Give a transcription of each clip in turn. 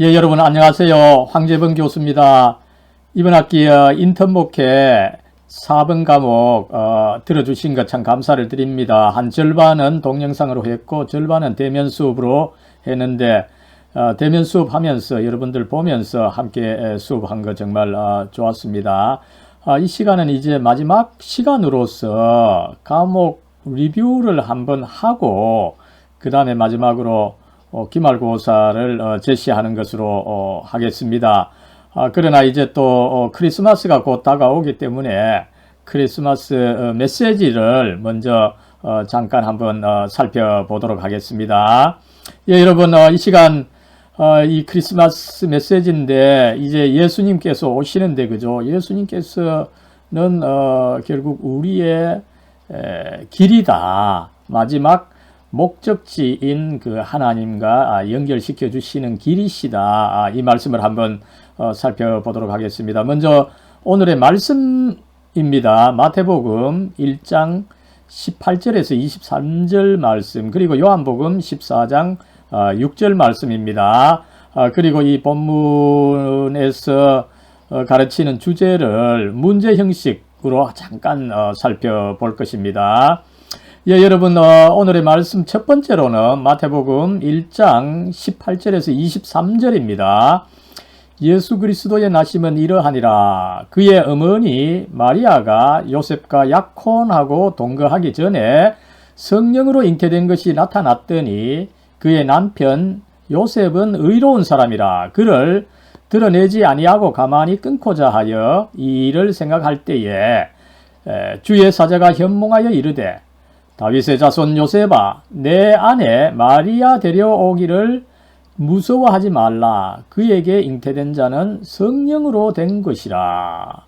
예, 여러분 안녕하세요. 황재범 교수입니다. 이번 학기 인턴 목회 4번 과목 들어주신 것 참 감사를 드립니다. 한 절반은 동영상으로 했고 절반은 대면 수업으로 했는데 대면 수업하면서 여러분들 보면서 함께 수업한 거 정말 좋았습니다. 이 시간은 이제 마지막 시간으로서 과목 리뷰를 한번 하고 그 다음에 마지막으로 기말고사를 제시하는 것으로 하겠습니다. 그러나 이제 또 크리스마스가 곧 다가오기 때문에 크리스마스 메시지를 먼저 잠깐 한번 살펴보도록 하겠습니다. 예, 여러분 이 시간 이 크리스마스 메시지인데 이제 예수님께서 오시는데 그죠? 예수님께서는 결국 우리의 길이다. 마지막 목적지인 그 하나님과 연결시켜 주시는 길이시다. 이 말씀을 한번 살펴보도록 하겠습니다. 먼저 오늘의 말씀입니다. 마태복음 1장 18절에서 23절 말씀, 그리고 요한복음 14장 6절 말씀입니다. 그리고 이 본문에서 가르치는 주제를 문제 형식으로 잠깐 살펴볼 것입니다. 예, 여러분 오늘의 말씀 첫 번째로는 마태복음 1장 18절에서 23절입니다. 예수 그리스도의 나심은 이러하니라. 그의 어머니 마리아가 요셉과 약혼하고 동거하기 전에 성령으로 잉태된 것이 나타났더니 그의 남편 요셉은 의로운 사람이라 그를 드러내지 아니하고 가만히 끊고자 하여 이 일을 생각할 때에 주의 사자가 현몽하여 이르되 다윗의 자손 요셉아, 내 아내 마리아 데려오기를 무서워하지 말라. 그에게 잉태된 자는 성령으로 된 것이라.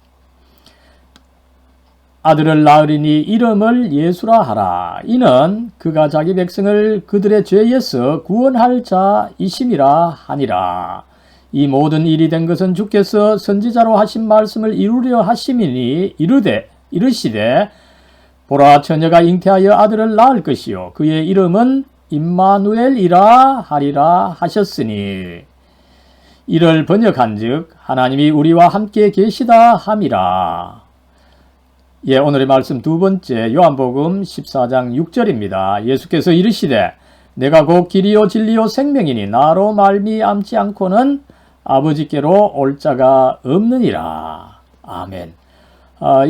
아들을 낳으리니 이름을 예수라 하라. 이는 그가 자기 백성을 그들의 죄에서 구원할 자이심이라 하니라. 이 모든 일이 된 것은 주께서 선지자로 하신 말씀을 이루려 하심이니 이르시되 보라, 처녀가 잉태하여 아들을 낳을 것이요 그의 이름은 임마누엘이라 하리라 하셨으니 이를 번역한즉 하나님이 우리와 함께 계시다 함이라. 예, 오늘의 말씀 두 번째 요한복음 14장 6절입니다. 예수께서 이르시되 내가 곧 길이요 진리요 생명이니 나로 말미암지 않고는 아버지께로 올 자가 없느니라. 아멘.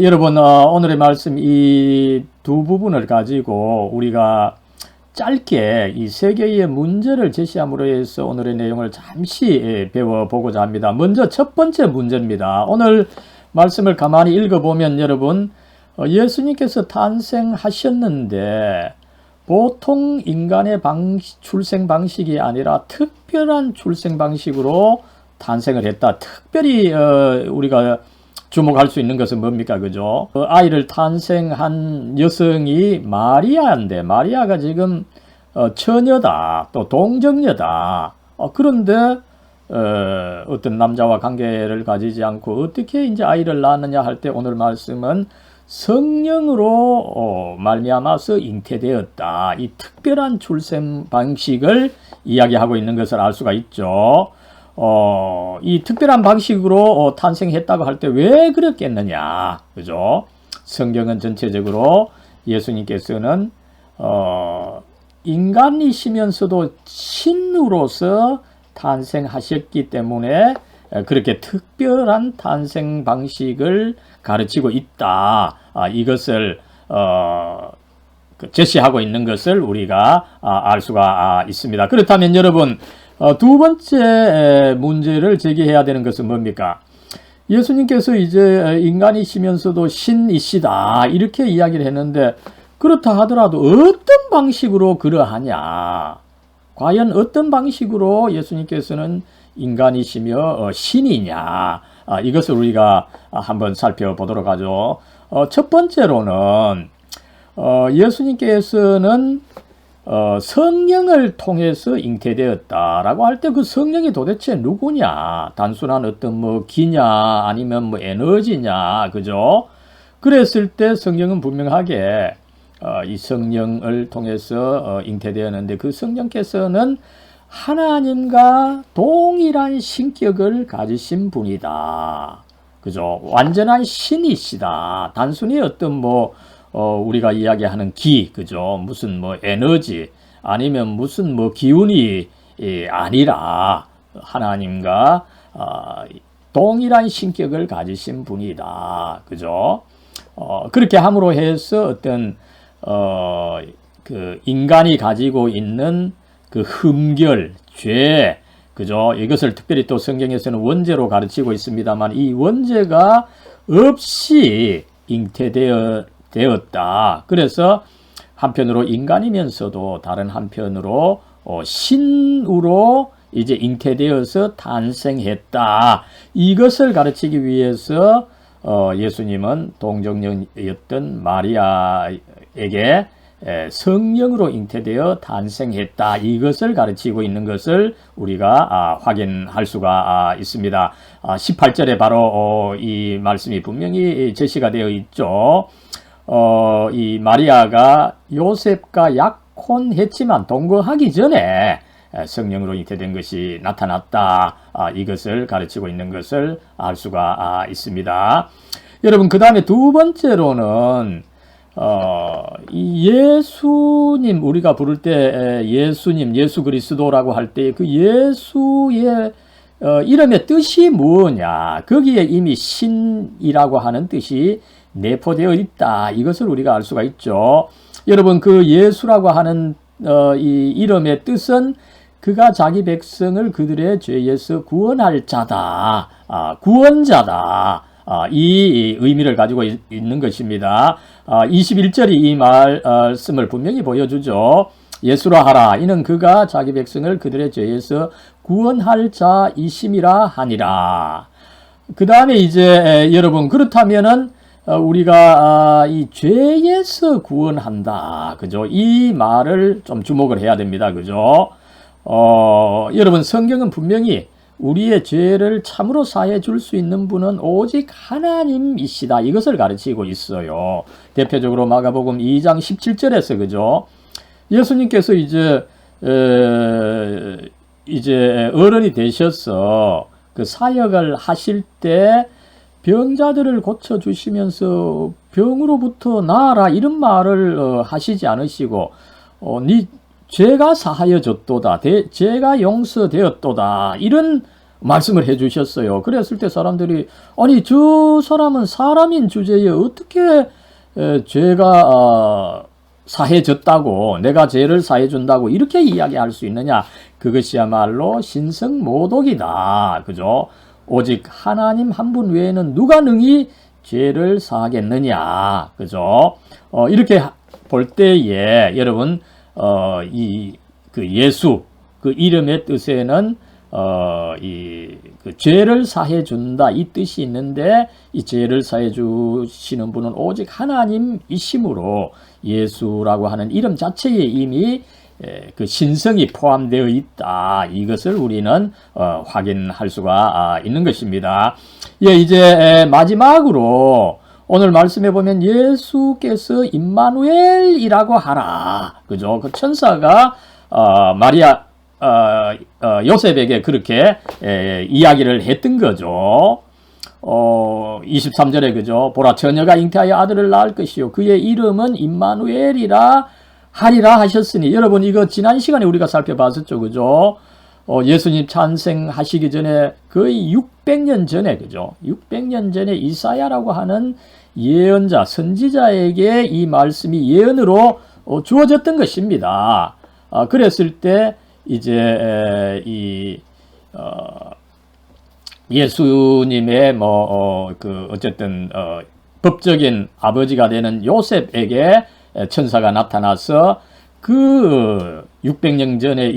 여러분 오늘의 말씀 이 두 부분을 가지고 우리가 짧게 이 세 개의 문제를 제시함으로 해서 오늘의 내용을 잠시 배워보고자 합니다. 먼저 첫 번째 문제입니다. 오늘 말씀을 가만히 읽어보면 여러분 예수님께서 탄생하셨는데 보통 인간의 출생 방식이 아니라 특별한 출생 방식으로 탄생을 했다. 특별히 우리가 주목할 수 있는 것은 뭡니까? 그죠? 아이를 탄생한 여성이 마리아인데, 마리아가 지금 처녀다, 또 동정녀다. 그런데 어떤 남자와 관계를 가지지 않고 어떻게 이제 아이를 낳느냐 할 때 오늘 말씀은 성령으로 말미암아서 잉태되었다. 이 특별한 출생 방식을 이야기하고 있는 것을 알 수가 있죠. 이 특별한 방식으로 탄생했다고 할 때 왜 그랬겠느냐, 그죠? 성경은 전체적으로 예수님께서는 인간이시면서도 신으로서 탄생하셨기 때문에 그렇게 특별한 탄생 방식을 가르치고 있다. 이것을 제시하고 있는 것을 우리가 알 수가 있습니다. 그렇다면 여러분 두 번째 문제를 제기해야 되는 것은 뭡니까? 예수님께서 이제 인간이시면서도 신이시다 이렇게 이야기를 했는데 그렇다 하더라도 어떤 방식으로 그러하냐? 과연 어떤 방식으로 예수님께서는 인간이시며 신이냐? 이것을 우리가 한번 살펴보도록 하죠. 첫 번째로는 예수님께서는 성령을 통해서 잉태되었다라고 할 때 그 성령이 도대체 누구냐? 단순한 어떤 기냐 아니면 에너지냐, 그죠? 그랬을 때 성령은 분명하게 이 성령을 통해서 잉태되었는데 그 성령께서는 하나님과 동일한 신격을 가지신 분이다. 그죠? 완전한 신이시다. 단순히 어떤 우리가 이야기하는 그죠? 무슨 에너지, 아니면 무슨 기운이 아니라 하나님과 동일한 신격을 가지신 분이다. 그죠? 그렇게 함으로 해서 어떤 그 인간이 가지고 있는 그 흠결, 죄, 그죠? 이것을 특별히 또 성경에서는 원죄로 가르치고 있습니다만, 이 원죄가 없이 잉태되었다. 그래서 한편으로 인간이면서도 다른 한편으로 신으로 이제 잉태되어서 탄생했다. 이것을 가르치기 위해서 예수님은 동정녀였던 마리아에게 성령으로 잉태되어 탄생했다. 이것을 가르치고 있는 것을 우리가 확인할 수가 있습니다. 18절에 바로 이 말씀이 분명히 제시가 되어 있죠. 이 마리아가 요셉과 약혼했지만 동거하기 전에 성령으로 잉태된 것이 나타났다. 이것을 가르치고 있는 것을 알 수가 있습니다. 여러분, 그 다음에 두 번째로는 이 예수님, 우리가 부를 때 예수님, 예수 그리스도라고 할 때 그 예수의 이름의 뜻이 뭐냐? 거기에 이미 신이라고 하는 뜻이 내포되어 있다. 이것을 우리가 알 수가 있죠. 여러분, 그 예수라고 하는 이 이름의 뜻은 그가 자기 백성을 그들의 죄에서 구원할 자다. 구원자다. 이 의미를 가지고 있는 것입니다. 21절이 이 말씀을 분명히 보여주죠. 예수라 하라. 이는 그가 자기 백성을 그들의 죄에서 구원할 자이심이라 하니라. 그 다음에 이제 여러분, 그렇다면은 우리가 이 죄에서 구원한다. 그죠? 이 말을 좀 주목을 해야 됩니다. 그죠? 여러분, 성경은 분명히 우리의 죄를 참으로 사해 줄 수 있는 분은 오직 하나님이시다. 이것을 가르치고 있어요. 대표적으로 마가복음 2장 17절에서 그죠? 예수님께서 이제 어른이 되셔서 그 사역을 하실 때 병자들을 고쳐 주시면서 병으로부터 나아라 이런 말을 하시지 않으시고 네 죄가 사하여졌도다. 죄가 용서되었도다. 이런 말씀을 해주셨어요. 그랬을 때 사람들이 아니 저 사람은 사람인 주제에 어떻게 죄가 사해졌다고 내가 죄를 사해준다고 이렇게 이야기할 수 있느냐. 그것이야말로 신성모독이다. 그죠? 오직 하나님 한 분 외에는 누가 능히 죄를 사하겠느냐. 그죠? 이렇게 볼 때에 여러분 그 예수, 그 이름의 뜻에는, 그 죄를 사해 준다, 이 뜻이 있는데, 이 죄를 사해 주시는 분은 오직 하나님이심으로 예수라고 하는 이름 자체에 이미 그 신성이 포함되어 있다. 이것을 우리는 확인할 수가 있는 것입니다. 예, 이제 마지막으로 오늘 말씀해 보면 예수께서 임마누엘이라고 하라. 그죠? 그 천사가 마리아 요셉에게 그렇게 이야기를 했던 거죠. 23절에 그죠? 보라 처녀가 잉태하여 아들을 낳을 것이요 그의 이름은 임마누엘이라 하리라 하셨으니 여러분 이거 지난 시간에 우리가 살펴봤었죠. 그죠? 예수님 탄생하시기 전에 거의 600년 전에 그죠? 600년 전에 이사야라고 하는 예언자, 선지자에게 이 말씀이 예언으로 주어졌던 것입니다. 그랬을 때 이제 예수님의 어쨌든 법적인 아버지가 되는 요셉에게 천사가 나타나서 그 600년 전에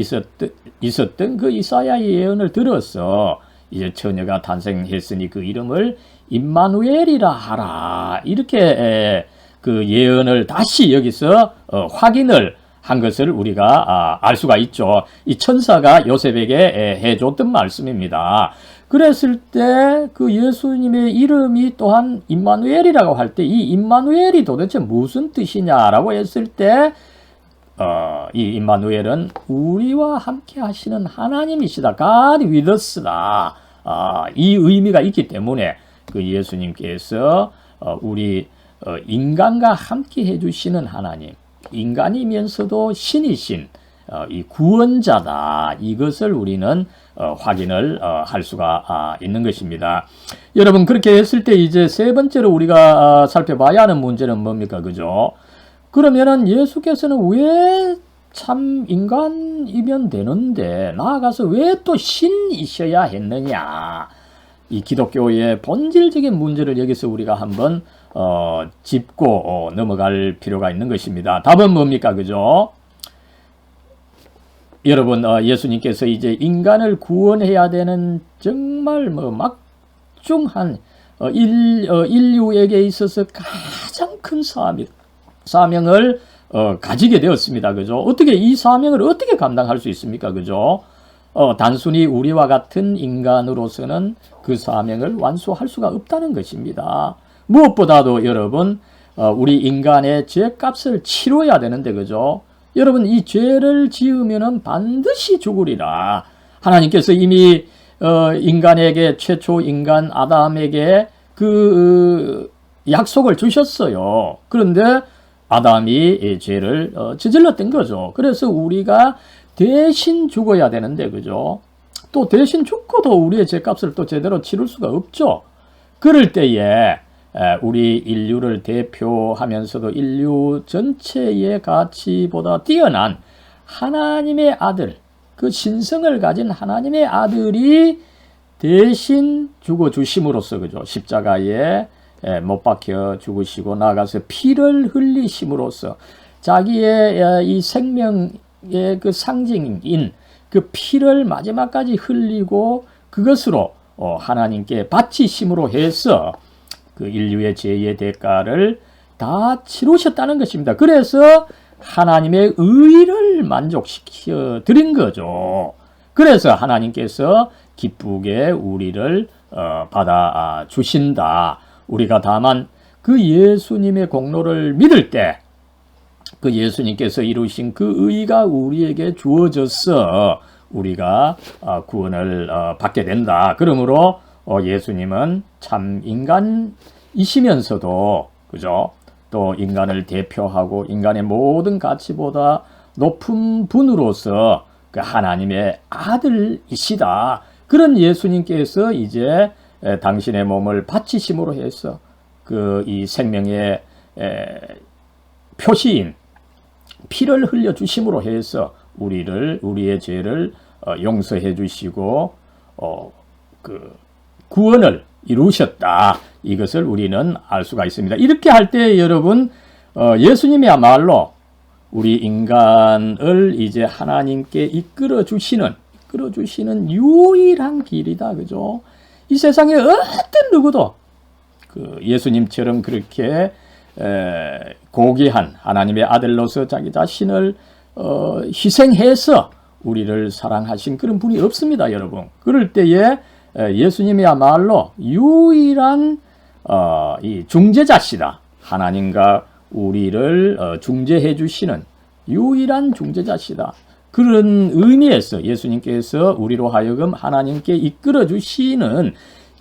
있었던 그 이사야의 예언을 들어서 이제 처녀가 탄생했으니 그 이름을 임마누엘이라 하라. 이렇게 그 예언을 다시 여기서 확인을 한 것을 우리가 알 수가 있죠. 이 천사가 요셉에게 해줬던 말씀입니다. 그랬을 때 그 예수님의 이름이 또한 임마누엘이라고 할 때 이 임마누엘이 도대체 무슨 뜻이냐라고 했을 때 이 임마누엘은 우리와 함께 하시는 하나님이시다. God with us다. 이 의미가 있기 때문에 그 예수님께서 우리 인간과 함께 해주시는 하나님, 인간이면서도 신이신 이 구원자다. 이것을 우리는 확인을 할 수가 있는 것입니다. 여러분, 그렇게 했을 때 이제 세 번째로 우리가 살펴봐야 하는 문제는 뭡니까? 그죠? 그러면은 예수께서는 왜 참 인간이면 되는데 나아가서 왜 또 신이셔야 했느냐? 이 기독교의 본질적인 문제를 여기서 우리가 한번 짚고 넘어갈 필요가 있는 것입니다. 답은 뭡니까? 그죠? 여러분, 예수님께서 이제 인간을 구원해야 되는 정말 막중한 인류에게 있어서 가장 큰 사명을 가지게 되었습니다. 그죠? 어떻게 이 사명을 어떻게 감당할 수 있습니까? 그죠? 단순히 우리와 같은 인간으로서는 그 사명을 완수할 수가 없다는 것입니다. 무엇보다도 여러분, 우리 인간의 죄값을 치러야 되는데, 그죠? 여러분, 이 죄를 지으면은 반드시 죽으리라. 하나님께서 이미 인간에게, 최초 인간 아담에게 그 약속을 주셨어요. 그런데 아담이 죄를 저질렀던 거죠. 그래서 우리가 대신 죽어야 되는데, 그죠? 또 대신 죽고도 우리의 죄값을 또 제대로 치를 수가 없죠. 그럴 때에 우리 인류를 대표하면서도 인류 전체의 가치보다 뛰어난 하나님의 아들, 그 신성을 가진 하나님의 아들이 대신 죽어주심으로써, 그죠? 십자가에 못 박혀 죽으시고 나아가서 피를 흘리심으로써 자기의 이 생명의 그 상징인 그 피를 마지막까지 흘리고 그것으로 하나님께 바치심으로 해서 그 인류의 죄의 대가를 다 치르셨다는 것입니다. 그래서 하나님의 의를 만족시켜 드린 거죠. 그래서 하나님께서 기쁘게 우리를 받아 주신다. 우리가 다만 그 예수님의 공로를 믿을 때 그 예수님께서 이루신 그 의가 우리에게 주어져서 우리가 구원을 받게 된다. 그러므로 예수님은 참 인간이시면서도, 그죠? 또 인간을 대표하고 인간의 모든 가치보다 높은 분으로서 그 하나님의 아들이시다. 그런 예수님께서 이제 당신의 몸을 바치심으로 해서 그 이 생명의 표시인 피를 흘려 주심으로 해서 우리의 죄를 용서해 주시고 그 구원을 이루셨다. 이것을 우리는 알 수가 있습니다. 이렇게 할 때 여러분, 예수님이야말로 우리 인간을 이제 하나님께 이끌어 주시는 유일한 길이다. 그죠? 이 세상에 어떤 누구도 그 예수님처럼 그렇게 고귀한 하나님의 아들로서 자기 자신을 희생해서 우리를 사랑하신 그런 분이 없습니다, 여러분. 그럴 때에 예수님이야말로 유일한 이 중재자시다. 하나님과 우리를 중재해 주시는 유일한 중재자시다. 그런 의미에서 예수님께서 우리로 하여금 하나님께 이끌어 주시는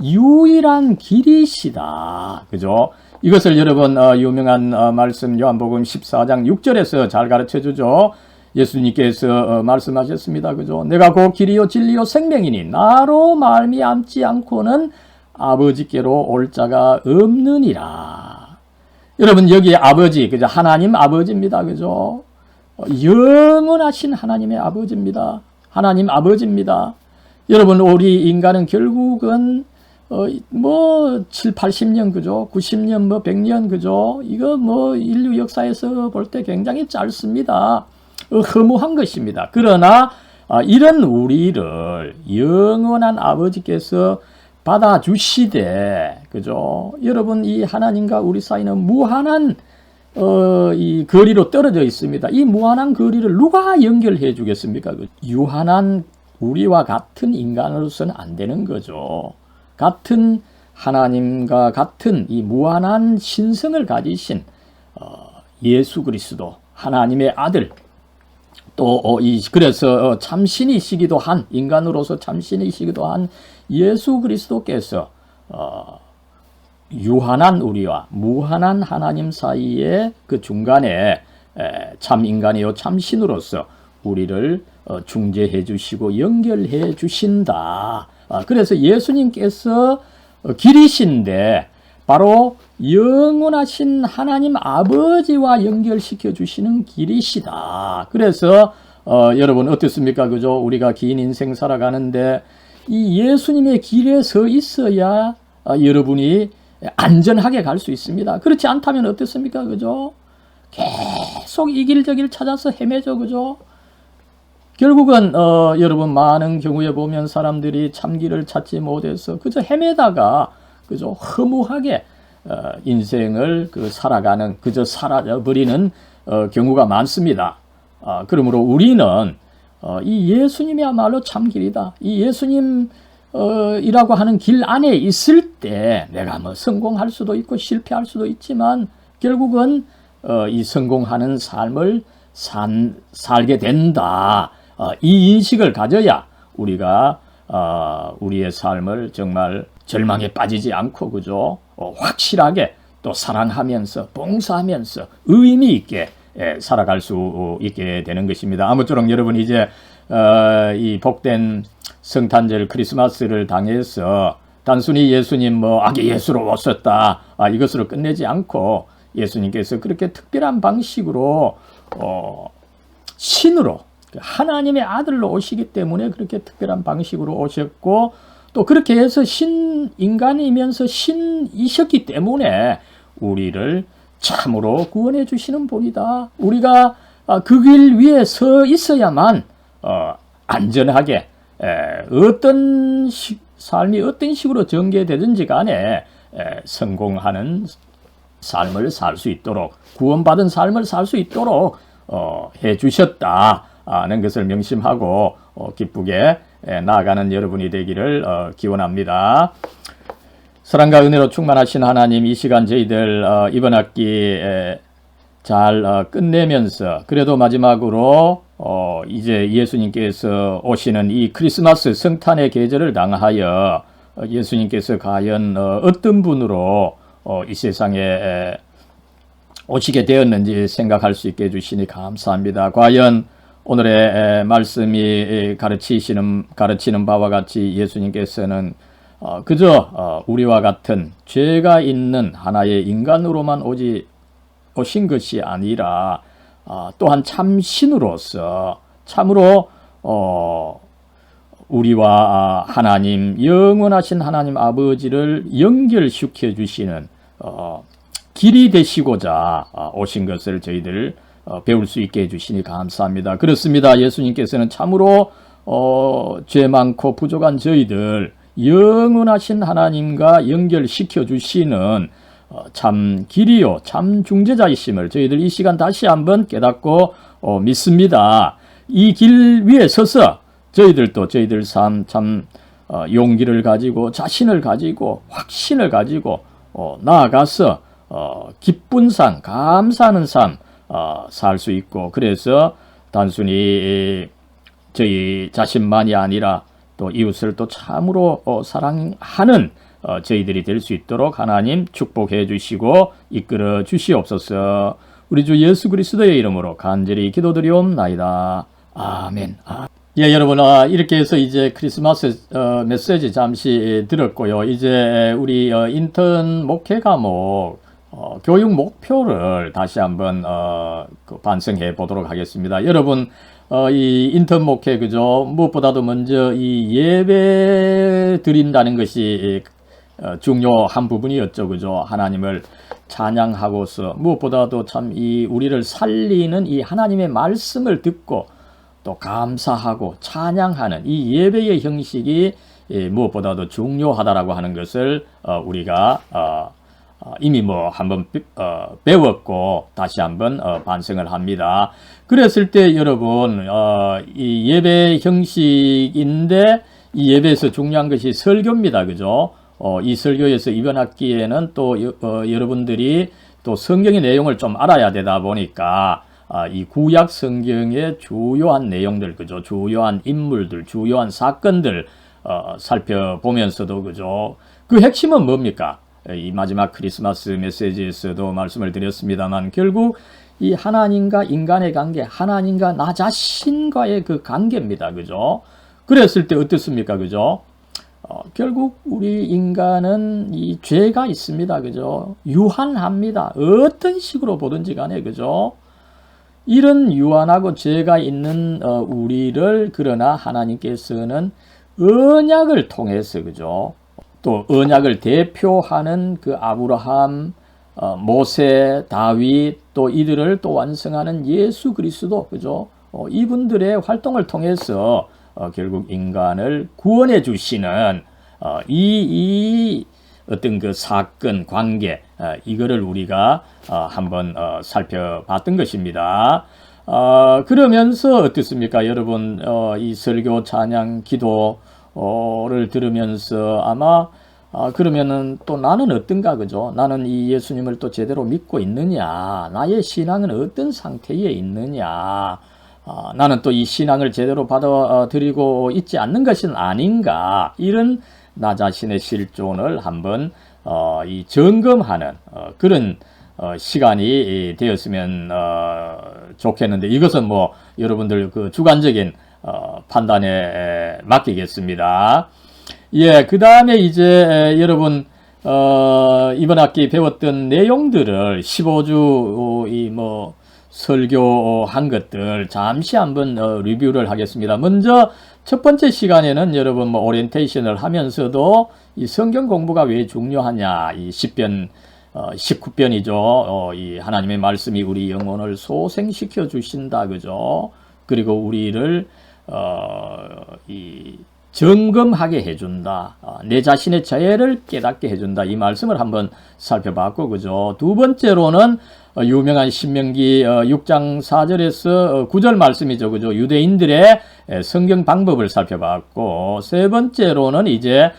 유일한 길이시다. 그죠? 이것을 여러분 유명한 말씀 요한복음 14장 6절에서 잘 가르쳐 주죠. 예수님께서 말씀하셨습니다. 그죠? 내가 곧 길이요 진리요 생명이니 나로 말미암지 않고는 아버지께로 올 자가 없느니라. 여러분, 여기 아버지, 그죠? 하나님 아버지입니다. 그죠? 영원하신 하나님의 아버지입니다. 하나님 아버지입니다. 여러분, 우리 인간은 결국은 7, 80년, 그죠? 90년, 100년, 그죠? 이거 인류 역사에서 볼 때 굉장히 짧습니다. 허무한 것입니다. 그러나 이런 우리를 영원한 아버지께서 받아주시되, 그죠? 여러분, 이 하나님과 우리 사이는 무한한 이 거리로 떨어져 있습니다. 이 무한한 거리를 누가 연결해 주겠습니까? 유한한 우리와 같은 인간으로서는 안 되는 거죠. 같은 하나님과 같은 이 무한한 신성을 가지신 예수 그리스도 하나님의 아들, 그래서 참신이시기도 한, 인간으로서 참신이시기도 한 예수 그리스도께서 유한한 우리와 무한한 하나님 사이의 그 중간에 참 인간이요 참신으로서 우리를 중재해 주시고 연결해 주신다. 그래서 예수님께서 길이신데 바로 영원하신 하나님 아버지와 연결시켜 주시는 길이시다. 그래서 여러분 어떻습니까? 그죠? 우리가 긴 인생 살아가는데 이 예수님의 길에 서 있어야 여러분이 안전하게 갈 수 있습니다. 그렇지 않다면 어떻습니까? 그죠? 계속 이 길 저 길 찾아서 헤매죠. 그죠? 결국은 여러분 많은 경우에 보면 사람들이 참길을 찾지 못해서 그저 헤매다가 그저 허무하게 인생을 살아가는 그저 사라져버리는 경우가 많습니다. 그러므로 우리는 이 예수님이야말로 참길이다. 이 예수님 이라고 하는 길 안에 있을 때 내가 뭐 성공할 수도 있고 실패할 수도 있지만 결국은 이 성공하는 삶을 살게 된다. 이 인식을 가져야 우리가 우리의 삶을 정말 절망에 빠지지 않고 그죠? 확실하게 또 사랑하면서 봉사하면서 의미 있게 살아갈 수 있게 되는 것입니다. 아무쪼록 여러분 이제 이 복된 성탄절 크리스마스를 당해서 단순히 예수님 아기 예수로 오셨다 이것으로 끝내지 않고 예수님께서 그렇게 특별한 방식으로 신으로 하나님의 아들로 오시기 때문에 그렇게 특별한 방식으로 오셨고 또 그렇게 해서 인간이면서 신이셨기 때문에 우리를 참으로 구원해 주시는 분이다. 우리가 그 길 위에 서 있어야만 안전하게 어떤 삶이 어떤 식으로 전개되든지 간에 성공하는 삶을 살 수 있도록 구원받은 삶을 살 수 있도록 해 주셨다는 것을 명심하고 기쁘게 나아가는 여러분이 되기를 기원합니다. 사랑과 은혜로 충만하신 하나님, 이 시간 저희들 이번 학기 잘 끝내면서 그래도 마지막으로 이제 예수님께서 오시는 이 크리스마스 성탄의 계절을 당하여 예수님께서 과연 어떤 분으로 이 세상에 오시게 되었는지 생각할 수 있게 해주시니 감사합니다. 과연 오늘의 말씀이 가르치는 바와 같이 예수님께서는 그저 우리와 같은 죄가 있는 하나의 인간으로만 오신 것이 아니라 또한 참신으로서 참으로 우리와 하나님 영원하신 하나님 아버지를 연결시켜 주시는 길이 되시고자 오신 것을 저희들 배울 수 있게 해주시니 감사합니다. 그렇습니다. 예수님께서는 참으로 죄 많고 부족한 저희들 영원하신 하나님과 연결시켜 주시는 참 길이요 참 중재자이심을 저희들 이 시간 다시 한번 깨닫고 믿습니다. 이 길 위에 서서 저희들도 저희들 삶 참 용기를 가지고 자신을 가지고 확신을 가지고 나아가서 기쁜 삶 감사하는 삶 살 수 있고 그래서 단순히 저희 자신만이 아니라 또 이웃을 또 참으로 사랑하는 저희들이 될 수 있도록 하나님 축복해 주시고 이끌어 주시옵소서. 우리 주 예수 그리스도의 이름으로 간절히 기도드리옵나이다. 아멘. 예, 여러분 이렇게 해서 이제 크리스마스 메시지 잠시 들었고요. 이제 우리 인턴 목회 과목 교육 목표를 다시 한번 반성해 보도록 하겠습니다. 여러분 이 인턴 목회 그죠? 무엇보다도 먼저 이 예배 드린다는 것이 중요한 부분이었죠. 그죠? 하나님을 찬양하고서 무엇보다도 참 이 우리를 살리는 이 하나님의 말씀을 듣고 또 감사하고 찬양하는 이 예배의 형식이 무엇보다도 중요하다라고 하는 것을 우리가 이미 한번 배웠고 다시 한번 반성을 합니다. 그랬을 때 여러분 이 예배 형식인데 이 예배에서 중요한 것이 설교입니다. 그죠? 이 설교에서 이번 학기에는 또 여러분들이 또 성경의 내용을 좀 알아야 되다 보니까 이 구약 성경의 주요한 내용들, 그죠? 주요한 인물들, 주요한 사건들 살펴보면서도, 그죠? 그 핵심은 뭡니까? 이 마지막 크리스마스 메시지에서도 말씀을 드렸습니다만, 결국 이 하나님과 인간의 관계, 하나님과 나 자신과의 그 관계입니다. 그죠? 그랬을 때 어떻습니까? 그죠? 결국 우리 인간은 이 죄가 있습니다. 그죠? 유한합니다. 어떤 식으로 보든지 간에, 그죠? 이런 유한하고 죄가 있는 우리를, 그러나 하나님께서는 언약을 통해서, 그죠? 또 언약을 대표하는 그 아브라함, 모세, 다윗, 또 이들을 또 완성하는 예수 그리스도, 그죠? 이분들의 활동을 통해서 결국 인간을 구원해 주시는 이 어떤 그 사건, 관계, 이거를 우리가 한번 살펴봤던 것입니다. 그러면서 어떻습니까? 여러분, 이 설교, 찬양, 기도를 들으면서 아마 그러면은 또 나는 어떤가, 그죠? 나는 이 예수님을 또 제대로 믿고 있느냐? 나의 신앙은 어떤 상태에 있느냐? 나는 또 이 신앙을 제대로 받아들이고 있지 않는 것은 아닌가? 이런 나 자신의 실존을 한번 이 점검하는 그런 시간이 되었으면 좋겠는데, 이것은 뭐 여러분들 그 주관적인 판단에 맡기겠습니다. 예, 그 다음에 이제 여러분 이번 학기 배웠던 내용들을 15주 이 뭐 설교한 것들 잠시 한번 리뷰를 하겠습니다. 먼저 첫 번째 시간에는 여러분 뭐 오리엔테이션을 하면서도 이 성경 공부가 왜 중요하냐, 이 10변 19변이죠. 이 하나님의 말씀이 우리 영혼을 소생시켜 주신다, 그죠? 그리고 우리를 이 점검하게 해준다. 내 자신의 죄를 깨닫게 해준다. 이 말씀을 한번 살펴봤고, 그죠? 두 번째로는 유명한 신명기 6장 4절에서 9절 말씀이죠. 그죠? 유대인들의 성경 방법을 살펴봤고, 세 번째로는 이제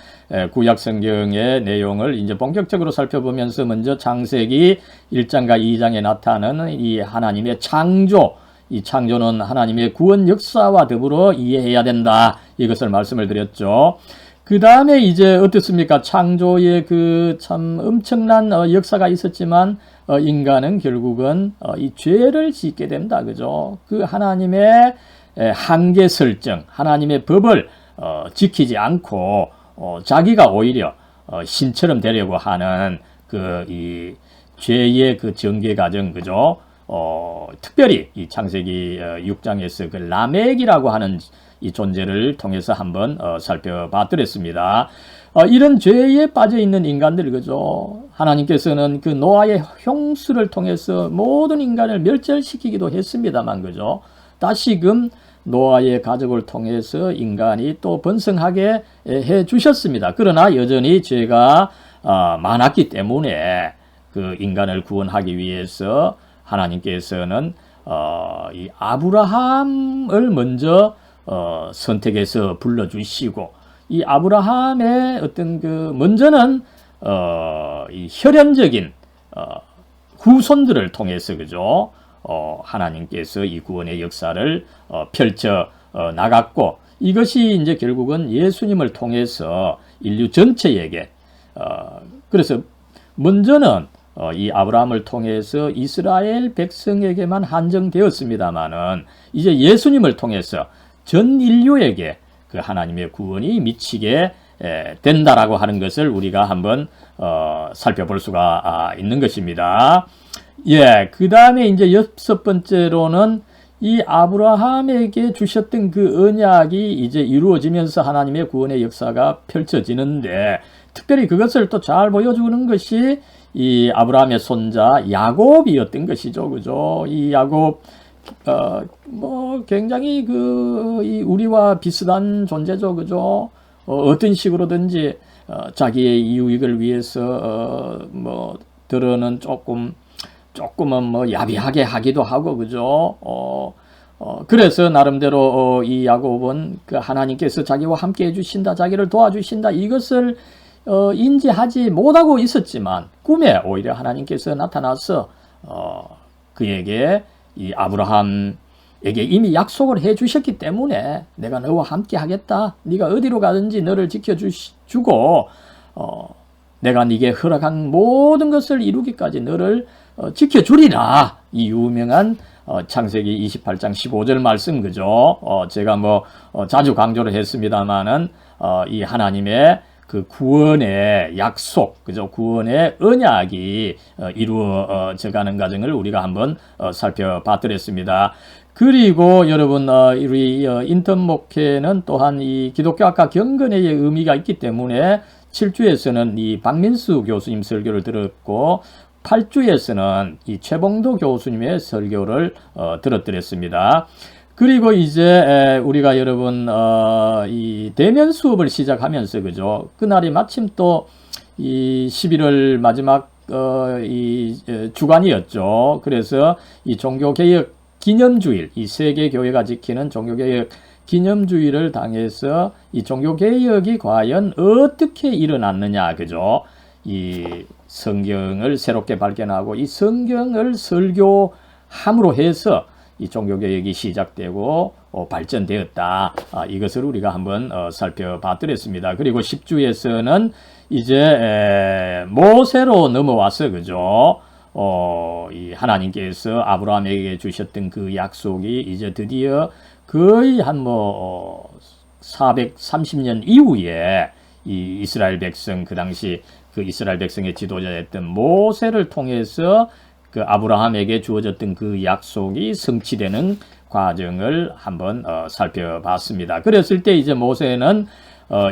구약 성경의 내용을 이제 본격적으로 살펴보면서 먼저 창세기 1장과 2장에 나타나는 이 하나님의 창조, 이 창조는 하나님의 구원 역사와 더불어 이해해야 된다. 이것을 말씀을 드렸죠. 그 다음에 이제 어떻습니까? 창조의 그 참 엄청난 역사가 있었지만 인간은 결국은 이 죄를 짓게 된다. 그죠? 그 하나님의 한계 설정, 하나님의 법을 지키지 않고 자기가 오히려 신처럼 되려고 하는 그 이 죄의 그 전개 과정, 그죠? 특별히 이 창세기 6장에서 그 라멕이라고 하는 이 존재를 통해서 한번 살펴봤더랬습니다. 이런 죄에 빠져 있는 인간들, 그죠? 하나님께서는 그 노아의 홍수를 통해서 모든 인간을 멸절시키기도 했습니다만, 그죠? 다시금 노아의 가족을 통해서 인간이 또 번성하게 해 주셨습니다. 그러나 여전히 죄가 많았기 때문에 그 인간을 구원하기 위해서 하나님께서는 이 아브라함을 먼저 선택해서 불러주시고, 이 아브라함의 어떤 그 먼저는 이 혈연적인 후손들을 통해서, 그죠? 하나님께서 이 구원의 역사를 펼쳐 나갔고, 이것이 이제 결국은 예수님을 통해서 인류 전체에게 그래서 먼저는 이 아브라함을 통해서 이스라엘 백성에게만 한정되었습니다마는 이제 예수님을 통해서 전 인류에게 그 하나님의 구원이 미치게 된다라고 하는 것을 우리가 한번 살펴볼 수가 있는 것입니다. 예, 그 다음에 이제 여섯 번째로는 이 아브라함에게 주셨던 그 언약이 이제 이루어지면서 하나님의 구원의 역사가 펼쳐지는데, 특별히 그것을 또 잘 보여주는 것이 이 아브라함의 손자 야곱이었던 것이죠. 그죠? 이 야곱, 뭐, 굉장히 이 우리와 비슷한 존재죠. 그죠? 어떤 식으로든지, 자기의 이익을 위해서, 뭐, 들어는 조금은 뭐, 야비하게 하기도 하고, 그죠? 그래서 나름대로, 이 야곱은 그 하나님께서 자기와 함께 해주신다, 자기를 도와주신다, 이것을 인지하지 못하고 있었지만 꿈에 오히려 하나님께서 나타나서 그에게 이 아브라함에게 이미 약속을 해 주셨기 때문에 내가 너와 함께 하겠다. 네가 어디로 가든지 너를 지켜주고 내가 네게 허락한 모든 것을 이루기까지 너를 지켜주리라. 이 유명한 창세기 28장 15절 말씀 그죠? 제가 자주 강조를 했습니다만은 이 하나님의 그 구원의 약속, 그죠? 구원의 언약이 이루어져 가는 과정을 우리가 한번 살펴봤더랬습니다. 그리고 여러분, 우리 인턴 목회는 또한 이 기독교 학과 경건의 의미가 있기 때문에 7주에서는 이 박민수 교수님 설교를 들었고 8주에서는 이 최봉도 교수님의 설교를 들었더랬습니다. 그리고 이제 우리가 여러분 이 대면 수업을 시작하면서 그죠? 그날이 마침 또 이 11월 마지막 이 주간이었죠. 그래서 이 종교개혁 기념주일, 이 세계 교회가 지키는 종교개혁 기념주의를 당해서 이 종교개혁이 과연 어떻게 일어났느냐, 그죠? 이 성경을 새롭게 발견하고 이 성경을 설교함으로 해서 이 종교개혁이 시작되고 발전되었다. 이것을 우리가 한번 살펴봤더랬습니다. 그리고 10주에서는 이제 모세로 넘어와서 그죠? 이 하나님께서 아브라함에게 주셨던 그 약속이 이제 드디어 거의 한 430년 이후에 이 이스라엘 백성, 그 당시 그 이스라엘 백성의 지도자였던 모세를 통해서 그 아브라함에게 주어졌던 그 약속이 성취되는 과정을 한번 살펴봤습니다. 그랬을 때 이제 모세는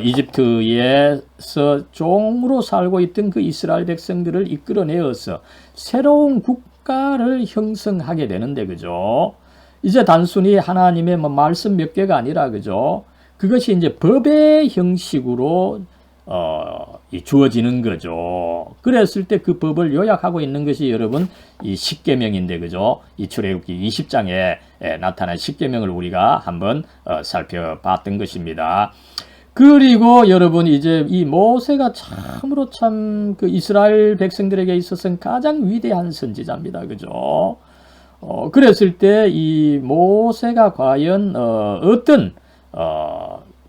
이집트에서 종으로 살고 있던 그 이스라엘 백성들을 이끌어내어서 새로운 국가를 형성하게 되는데, 그죠? 이제 단순히 하나님의 말씀 몇 개가 아니라, 그죠? 그것이 이제 법의 형식으로 주어지는 거죠. 그랬을 때 그 법을 요약하고 있는 것이 여러분 이 십계명인데, 그죠? 이 출애굽기 20장에 나타난 십계명을 우리가 한번 살펴봤던 것입니다. 그리고 여러분 이제 이 모세가 참으로 참 그 이스라엘 백성들에게 있어서는 가장 위대한 선지자입니다. 그죠? 그랬을 때 이 모세가 과연 어떤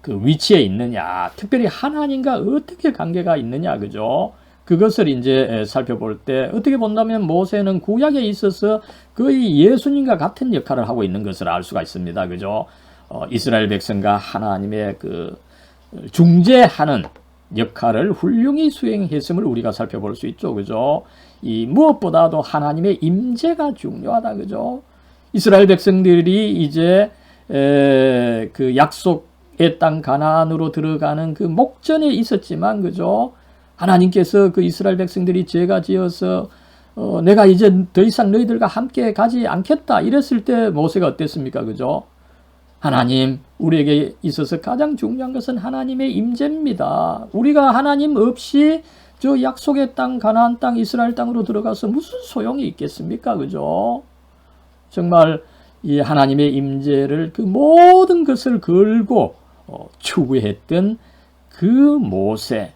그 위치에 있느냐, 특별히 하나님과 어떻게 관계가 있느냐, 그죠? 그것을 이제 살펴볼 때 어떻게 본다면 모세는 구약에 있어서 거의 예수님과 같은 역할을 하고 있는 것을 알 수가 있습니다. 그죠? 이스라엘 백성과 하나님의 그 중재하는 역할을 훌륭히 수행했음을 우리가 살펴볼 수 있죠. 그죠? 이 무엇보다도 하나님의 임재가 중요하다. 그죠? 이스라엘 백성들이 이제 그 약속의 땅 가나안으로 들어가는 그 목전에 있었지만, 그죠? 하나님께서 그 이스라엘 백성들이 죄가 지어서 내가 이제 더 이상 너희들과 함께 가지 않겠다 이랬을 때 모세가 어땠습니까? 그죠? 하나님, 우리에게 있어서 가장 중요한 것은 하나님의 임재입니다. 우리가 하나님 없이 저 약속의 땅, 가나안 땅, 이스라엘 땅으로 들어가서 무슨 소용이 있겠습니까? 그죠? 정말 이 하나님의 임재를 그 모든 것을 걸고 추구했던 그 모세.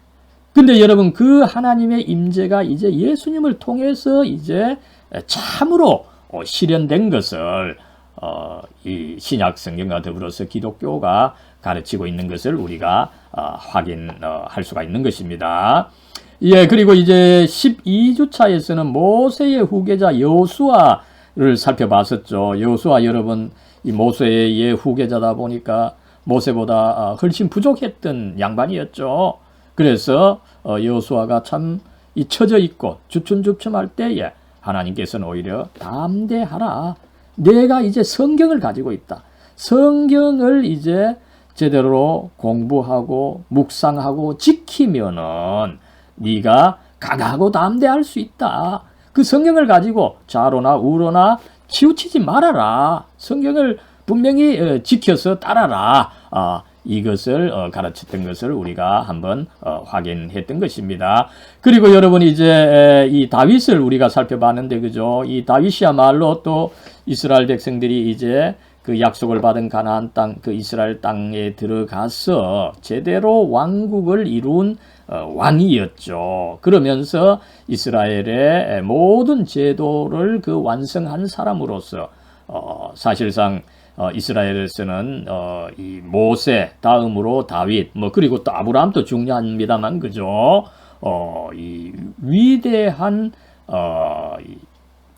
근데 여러분, 그 하나님의 임재가 이제 예수님을 통해서 이제 참으로 실현된 것을 이 신약 성경과 더불어서 기독교가 가르치고 있는 것을 우리가 확인할 수가 있는 것입니다. 예, 그리고 이제 12주차에서는 모세의 후계자 여호수아를 살펴봤었죠. 여호수아 여러분, 이 모세의 후계자다 보니까 모세보다 훨씬 부족했던 양반이었죠. 그래서 여호수아가 참 처져 있고 주춤주춤할 때에 하나님께서는 오히려 담대하라. 내가 이제 성경을 가지고 있다. 성경을 이제 제대로 공부하고 묵상하고 지키면은 네가 강하고 담대할 수 있다. 그 성경을 가지고 좌로나 우로나 치우치지 말아라. 성경을 분명히 지켜서 따라라. 이것을 가르쳤던 것을 우리가 한번 확인했던 것입니다. 그리고 여러분 이제 이 다윗을 우리가 살펴봤는데, 그죠? 이 다윗이야말로 또 이스라엘 백성들이 이제 그 약속을 받은 가나안 땅, 그 이스라엘 땅에 들어가서 제대로 왕국을 이룬 왕이었죠. 그러면서 이스라엘의 모든 제도를 그 완성한 사람으로서 사실상 이스라엘에서는 이 모세 다음으로 다윗 뭐 그리고 또 아브라함도 중요합니다만 그죠? 이 위대한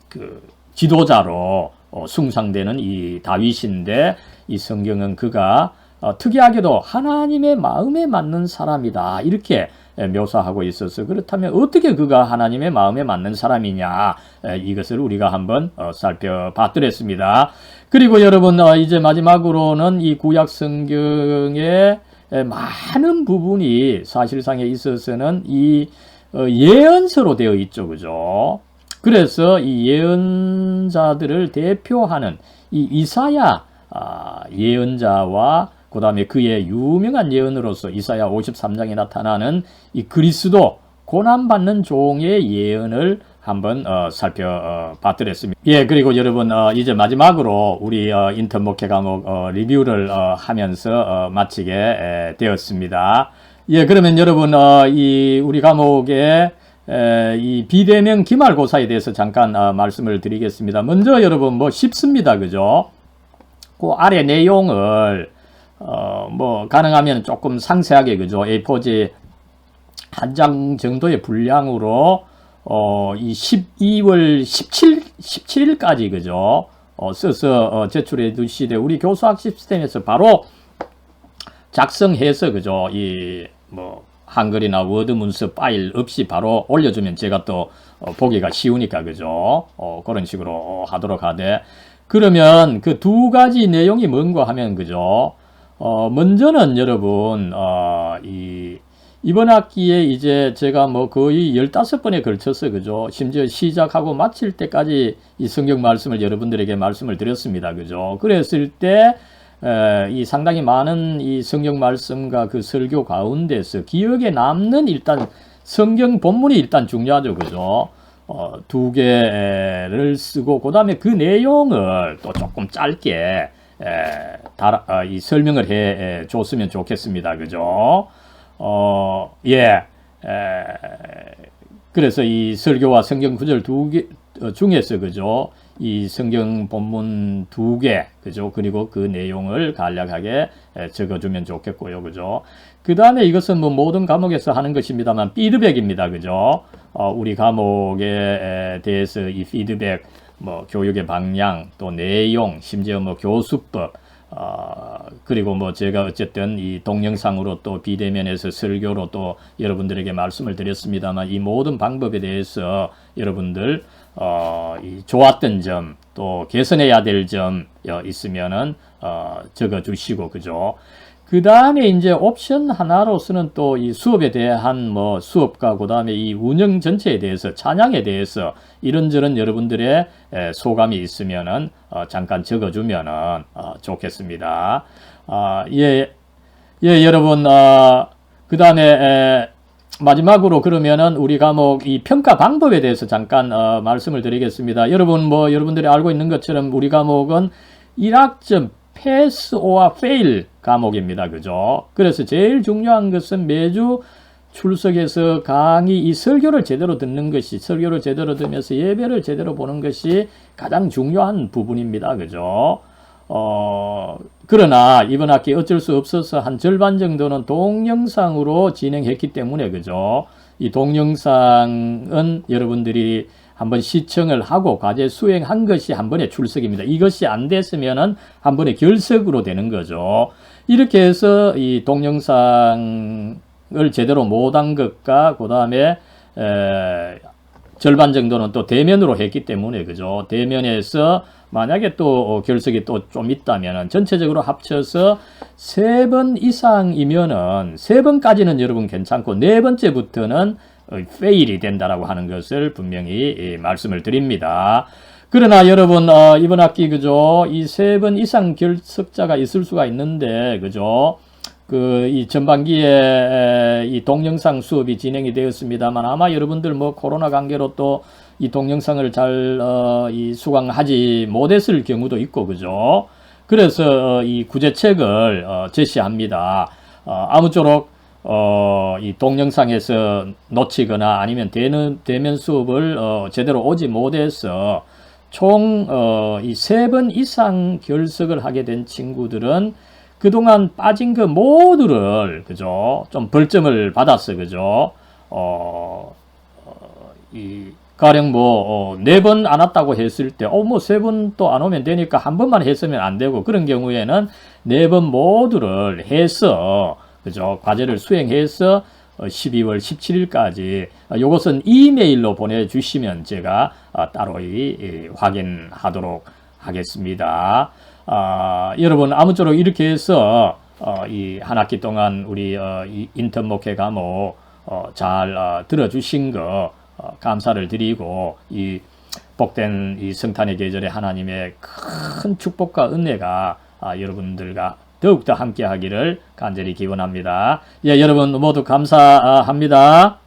그 지도자로 숭상되는 이 다윗인데 이 성경은 그가 특이하게도 하나님의 마음에 맞는 사람이다 이렇게 묘사하고 있어서 그렇다면 어떻게 그가 하나님의 마음에 맞는 사람이냐 이것을 우리가 한번 살펴봤더랬습니다. 그리고 여러분 이제 마지막으로는 이 구약 성경의 많은 부분이 사실상에 있어서는 이 예언서로 되어 있죠. 그죠? 그래서 이 예언자들을 대표하는 이 이사야 예언자와 그 다음에 그의 유명한 예언으로서 이사야 53장에 나타나는 이 그리스도 고난받는 종의 예언을 한번 살펴봤더랬습니다. 예, 그리고 여러분 이제 마지막으로 우리 인턴 목회 과목 리뷰를 하면서 마치게 되었습니다. 예, 그러면 여러분 이 우리 과목의 이 비대면 기말고사에 대해서 잠깐 말씀을 드리겠습니다. 먼저 여러분 뭐 쉽습니다. 그죠? 그 아래 내용을 뭐 가능하면 조금 상세하게 그죠? A4지 한 장 정도의 분량으로 이 12월 17일까지 그죠? 써서 제출해 두시되 우리 교수학 시스템에서 바로 작성해서 그죠? 이 뭐 한글이나 워드 문서 파일 없이 바로 올려주면 제가 또 보기가 쉬우니까 그죠? 그런 식으로 하도록 하되 그러면 그 두 가지 내용이 뭔가 하면 그죠? 먼저는 여러분 이번 학기에 이제 제가 뭐 거의 15번에 걸쳐서 그죠? 심지어 시작하고 마칠 때까지 이 성경 말씀을 여러분들에게 말씀을 드렸습니다. 그죠? 그랬을 때 이 상당히 많은 이 성경 말씀과 그 설교 가운데서 기억에 남는 일단 성경 본문이 일단 중요하죠. 그죠? 두 개를 쓰고 그 다음에 그 내용을 또 조금 짧게 이 설명을 해 줬으면 좋겠습니다. 그죠? 예. 그래서 이 설교와 성경 구절 두 개 중에서 그죠? 이 성경 본문 두 개, 그죠? 그리고 그 내용을 간략하게 적어주면 좋겠고요. 그죠? 그 다음에 이것은 뭐 모든 과목에서 하는 것입니다만 피드백입니다. 그죠? 우리 과목에 대해서 이 피드백, 뭐 교육의 방향, 또 내용, 심지어 뭐 교수법, 그리고 뭐 제가 어쨌든 이 동영상으로 또 비대면에서 설교로 또 여러분들에게 말씀을 드렸습니다만 이 모든 방법에 대해서 여러분들 이 좋았던 점 또 개선해야 될 점 있으면은 적어 주시고 그죠. 그 다음에 이제 옵션 하나로서는 또 이 수업에 대한 뭐 수업과 그 다음에 이 운영 전체에 대해서 찬양에 대해서 이런저런 여러분들의 소감이 있으면은 잠깐 적어주면은 좋겠습니다. 예, 여러분 그 다음에 마지막으로 그러면은 우리 과목 이 평가 방법에 대해서 잠깐 말씀을 드리겠습니다. 여러분 뭐 여러분들이 알고 있는 것처럼 우리 과목은 1학점 패스 오와 페일 과목입니다. 그죠? 그래서 제일 중요한 것은 매주 출석해서 강의 이 설교를 제대로 듣는 것이 설교를 제대로 들으면서 예배를 제대로 보는 것이 가장 중요한 부분입니다. 그죠? 그러나 이번 학기 어쩔 수 없어서 한 절반 정도는 동영상으로 진행했기 때문에 그죠? 이 동영상은 여러분들이 한번 시청을 하고 과제 수행한 것이 한 번의 출석입니다. 이것이 안 됐으면은 한 번의 결석으로 되는 거죠. 이렇게 해서 이 동영상을 제대로 못한 것과 그 다음에 절반 정도는 또 대면으로 했기 때문에 그죠. 대면에서 만약에 또 결석이 또 좀 있다면은 전체적으로 합쳐서 3번 이상이면은 3번까지는 여러분 괜찮고 4번째부터는 페일이 된다라고 하는 것을 분명히 말씀을 드립니다. 그러나 여러분 이번 학기 그죠 이 3번 이상 결석자가 있을 수가 있는데 그죠 이 전반기에 이 동영상 수업이 진행이 되었습니다만 아마 여러분들 뭐 코로나 관계로 또 이 동영상을 잘 이 수강하지 못했을 경우도 있고 그죠. 그래서 이 구제책을 제시합니다. 아무쪼록 이 동영상에서 놓치거나 아니면 대면 수업을 제대로 오지 못해서 총 이 3번 이상 결석을 하게 된 친구들은 그동안 빠진 그 모두를 그죠? 좀 벌점을 받았어. 그죠? 이 가령 뭐 4번 안 왔다고 했을 때 뭐 3번 또 안 오면 되니까 한 번만 했으면 안 되고, 그런 경우에는 4번 모두를 해서 그죠? 과제를 수행해서 12월 17일까지 요것은 이메일로 보내주시면 제가 따로 확인하도록 하겠습니다. 여러분 아무쪼록 이렇게 해서 이 한 학기 동안 우리 이 인턴 목회 과목 잘 들어주신 거 감사를 드리고, 이 복된 이 성탄의 계절에 하나님의 큰 축복과 은혜가 여러분들과 더욱더 함께 하기를 간절히 기원합니다. 예, 여러분 모두 감사합니다.